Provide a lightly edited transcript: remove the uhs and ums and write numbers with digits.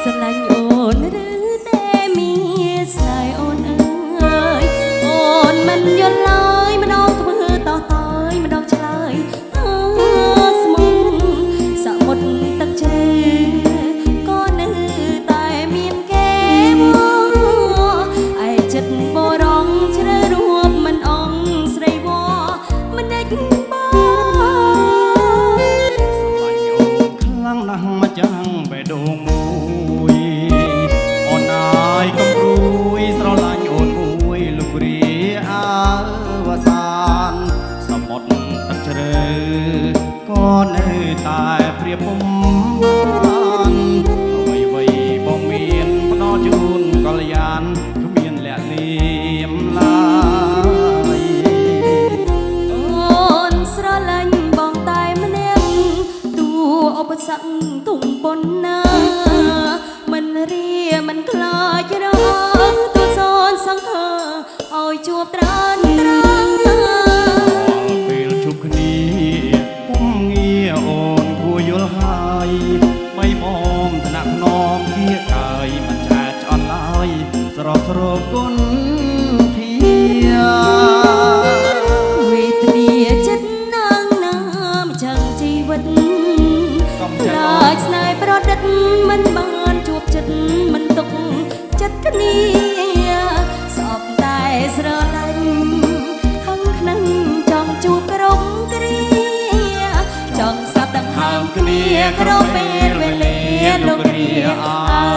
ស្រឡាញ់អូនឬតែមានស្នេហ៍អូនអើយអូនមិនយល់ឡើយម្ដងធ្វើតោះតើយម្ដងឆ្លើយស្មុំសមុទ្រទឹកជ្រៅក៏នៅតែមានគេមកឯចិត្តបរងជ្រៅរួបមិនអងស្រីវមិនដេចបងស្រឡាញ់អូនខ្លាំងណាស់មកចាំងបេះដូងមួយអូនអាយកំព្រួយស្រឡាញ់អូនមួយលោករីអើវសានសមុទ្រទឹកជ្រៅក៏នៅតែព្រៀបពុំបានអ្វីបងមានផ្ដល់ជូនកល្យានគ្មានលក្ខលៀមឡើយអូនស្រឡាញ់បងតែម្នាក់ទូឧបសគ្គទុំប៉ុណ្ណាមិនរៀមិនខ្លាចរងទូសូនសង្ឃើឲ្យជួបត្រានត្រាពេលជួបគ្នាពុំងាអូនគួរយល់ហើយបីបងថ្នាក់ខ្នងគៀកាយមិនឆ្អែតឆ្អន់ឡើយស្រស់ស្រគុណធាវេទនាចិត្តណាងណាមចឹងជីវិតខ្លាចស្នេហ៍ប្រឌិតមិនបានជួបចិត្តមិនទុកចិត្តគ្នាសពតែស្រឡាញ់ហឹងខ្នឹងចង់ជួបក្រុមគ្រាចង់ស្ដាប់ដង្ហើមគ្នាគ្រប់ពេលវេលាលោកគ្រាអើ